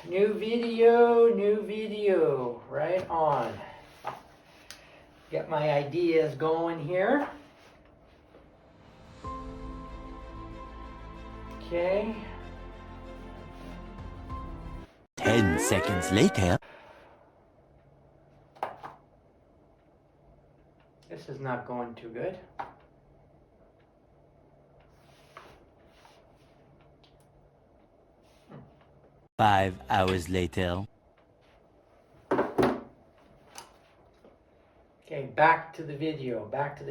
New video, right on. Get my ideas going here. Okay. 10 seconds later. This is not going too good. Five hours later. Okay, back to the video. 2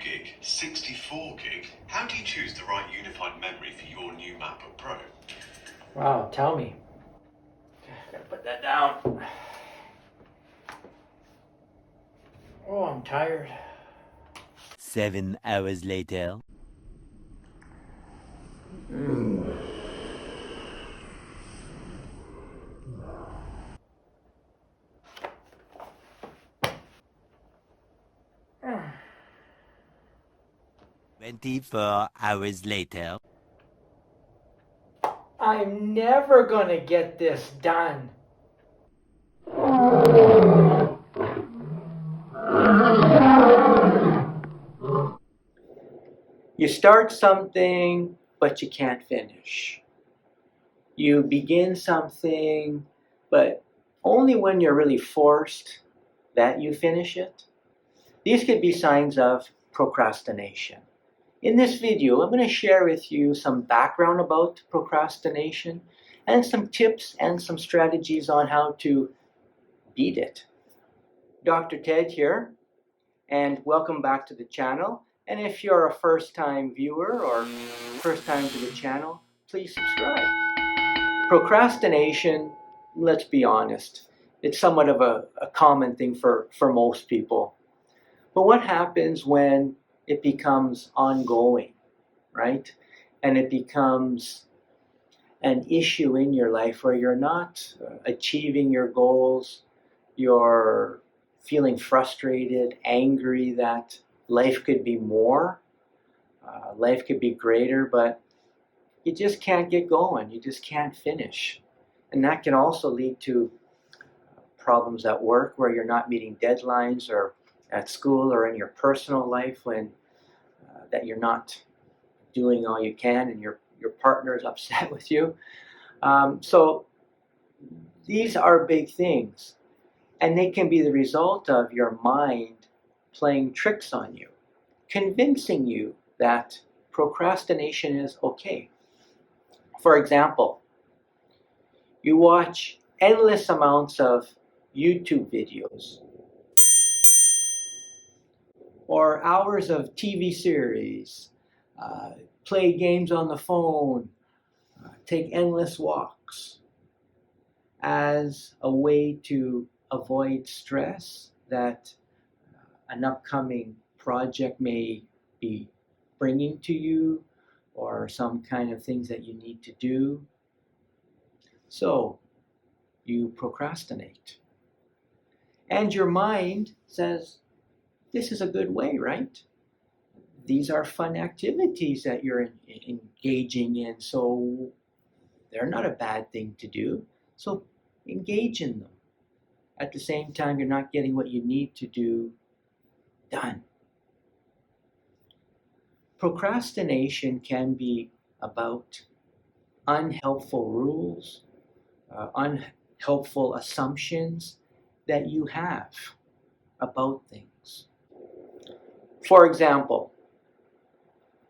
gig, 64 gig. How do you choose the right unified memory for your new MacBook Pro? Wow, tell me. Gotta put that down. Oh, I'm tired. 7 hours later. Mm. 24 hours later. I'm never gonna get this done. You start something, but you can't finish. You begin something, but only when you're really forced that you finish it. These could be signs of procrastination. In this video, I'm going to share with you some background about procrastination and some tips and some strategies on how to beat it. Dr. Ted here, and welcome back to the channel. And if you're a first-time viewer or first time to the channel, please subscribe. Procrastination, let's be honest, it's somewhat of a common thing for most people. But what happens when it becomes ongoing, right? And it becomes an issue in your life where you're not achieving your goals, you're feeling frustrated, angry that life could be more, life could be greater, but you just can't get going, you just can't finish. And that can also lead to problems at work where you're not meeting deadlines, or at school, or in your personal life when that you're not doing all you can and your partner is upset with you. So these are big things, and they can be the result of your mind playing tricks on you, convincing you that procrastination is okay. For example, you watch endless amounts of YouTube videos or hours of TV series, play games on the phone, take endless walks as a way to avoid stress that an upcoming project may be bringing to you, or some kind of things that you need to do. So you procrastinate. And your mind says, this is a good way, right? These are fun activities that you're engaging in, so they're not a bad thing to do. So engage in them. At the same time, you're not getting what you need to do done. Procrastination can be about unhelpful rules, unhelpful assumptions that you have about things. For example,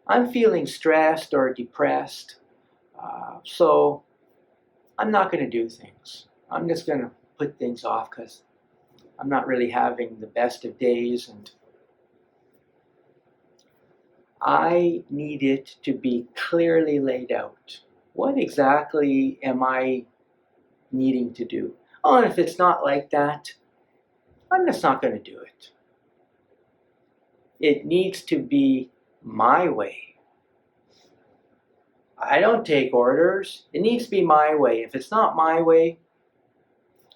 I'm feeling stressed or depressed, so I'm not going to do things. I'm just going to put things off because I'm not really having the best of days, and I need it to be clearly laid out. What exactly am I needing to do? Oh, and if it's not like that, I'm just not going to do it. It needs to be my way. I don't take orders. It needs to be my way. If it's not my way,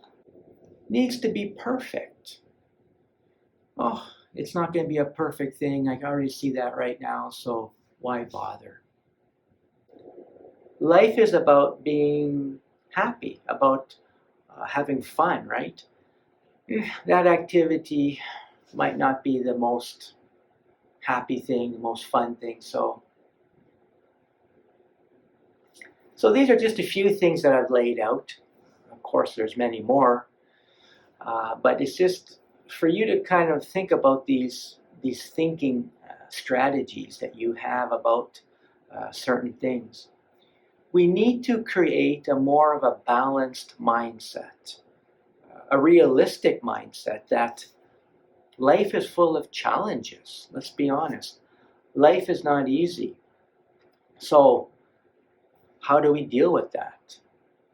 it needs to be perfect. Oh, it's not going to be a perfect thing. I can already see that right now, so why bother? Life is about being happy, about having fun, right? That activity might not be the most happy thing, the most fun thing. So these are just a few things that I've laid out. Of course, there's many more, but it's just for you to kind of think about these thinking strategies that you have about certain things. We need to create a more of a balanced mindset, a realistic mindset that life is full of challenges. Let's be honest. Life is not easy. So how do we deal with that?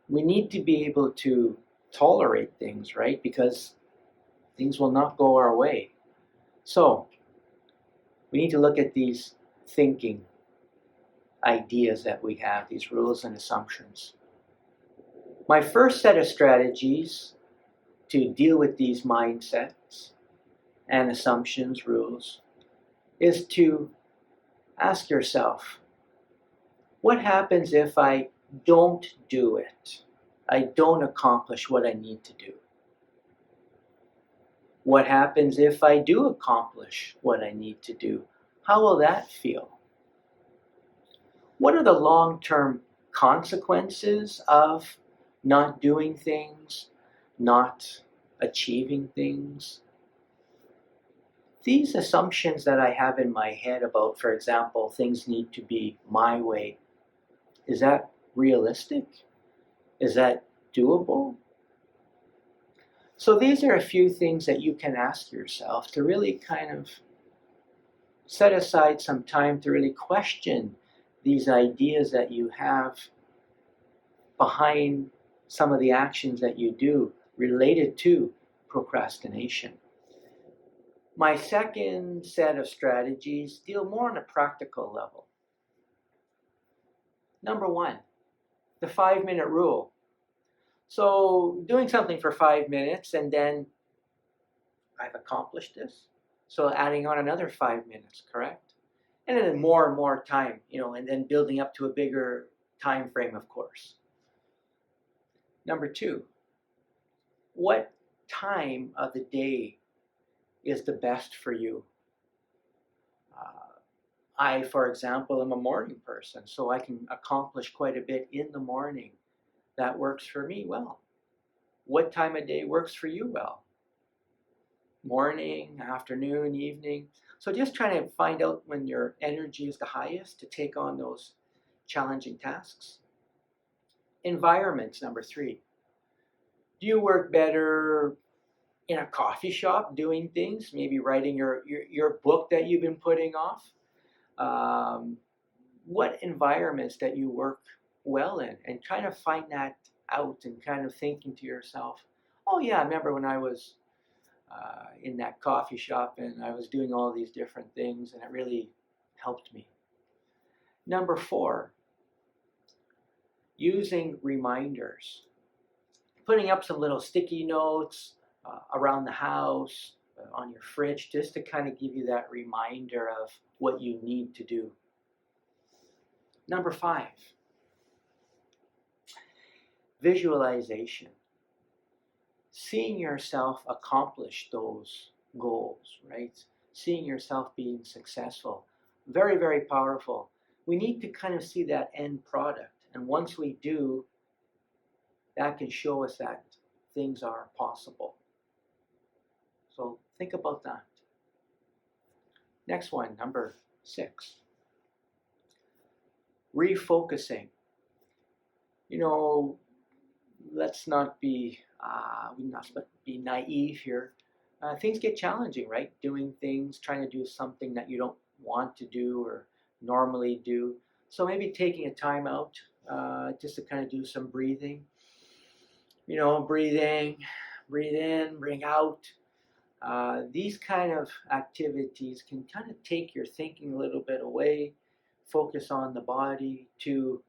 We need to be able to tolerate things, right? Because things will not go our way. So we need to look at these thinking ideas that we have, these rules and assumptions. My first set of strategies to deal with these mindsets and assumptions, rules, is to ask yourself, what happens if I don't do it? I don't accomplish what I need to do. What happens if I do accomplish what I need to do? How will that feel? What are the long-term consequences of not doing things, not achieving things? These assumptions that I have in my head about, for example, things need to be my way, is that realistic? Is that doable? So these are a few things that you can ask yourself to really kind of set aside some time to really question these ideas that you have behind some of the actions that you do related to procrastination. My second set of strategies deal more on a practical level. Number one, the 5-minute rule. So doing something for 5 minutes and then I've accomplished this. So adding on another 5 minutes, correct? And then more and more time, and then building up to a bigger time frame, of course. Number two, what time of the day is the best for you? I, for example, am a morning person, so I can accomplish quite a bit in the morning. That works for me well. What time of day works for you well? Morning, afternoon, evening. So just trying to find out when your energy is the highest to take on those challenging tasks. Environments, number three. Do you work better in a coffee shop doing things, maybe writing your book that you've been putting off? What environments that you work well in, and trying to find that out and kind of thinking to yourself, oh yeah, I remember when I was in that coffee shop and I was doing all these different things and it really helped me. Number four, using reminders. Putting up some little sticky notes around the house, on your fridge, just to kind of give you that reminder of what you need to do. Number five, visualization. Seeing yourself accomplish those goals, right? Seeing yourself being successful. Very, very powerful. We need to kind of see that end product. And once we do, that can show us that things are possible. So think about that. Next one, number 6. Refocusing. Let's not be naive here. Things get challenging, right? Doing things, trying to do something that you don't want to do or normally do. So maybe taking a time out just to kind of do some breathing. Breathe in, bring out. These kind of activities can kind of take your thinking a little bit away, focus on the body to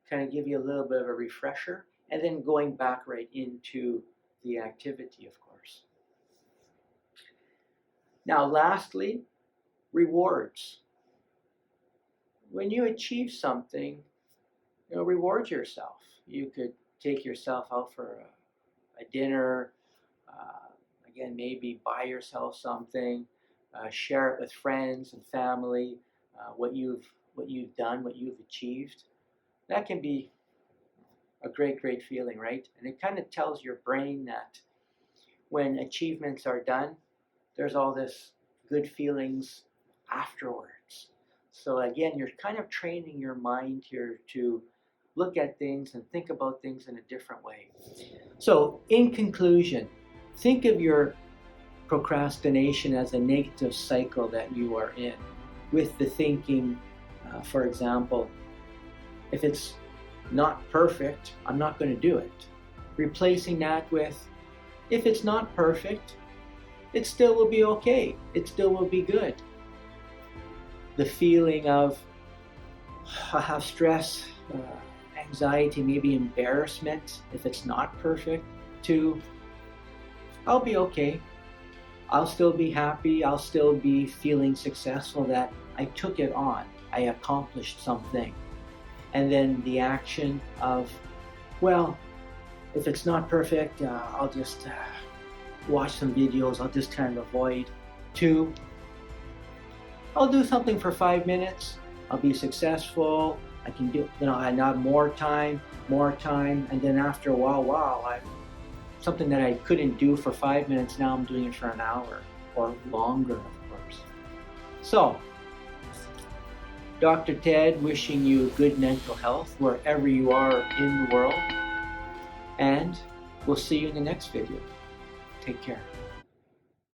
kind of give you a little bit of a refresher, and then going back right into the activity, of course. Now, lastly, rewards. When you achieve something, reward yourself. You could take yourself out for a dinner, again, maybe buy yourself something, share it with friends and family, what you've done, what you've achieved. That can be a great feeling, right? And it kind of tells your brain that when achievements are done, there's all this good feelings afterwards. So again, you're kind of training your mind here to look at things and think about things in a different way. So in conclusion, think of your procrastination as a negative cycle that you are in, with the thinking, for example, if it's not perfect, I'm not going to do it. Replacing that with, if it's not perfect, it still will be okay. It still will be good. The feeling of, I have stress, anxiety, maybe embarrassment if it's not perfect, to, I'll be okay. I'll still be happy. I'll still be feeling successful that I took it on. I accomplished something. And then the action of, well, if it's not perfect, I'll just watch some videos. I'll just kind of avoid. To, I'll do something for 5 minutes. I'll be successful. I can do, I have more time, and then after a while, wow, something that I couldn't do for 5 minutes, now I'm doing it for an hour or longer, of course. So, Dr. Ted wishing you good mental health wherever you are in the world, and we'll see you in the next video. Take care.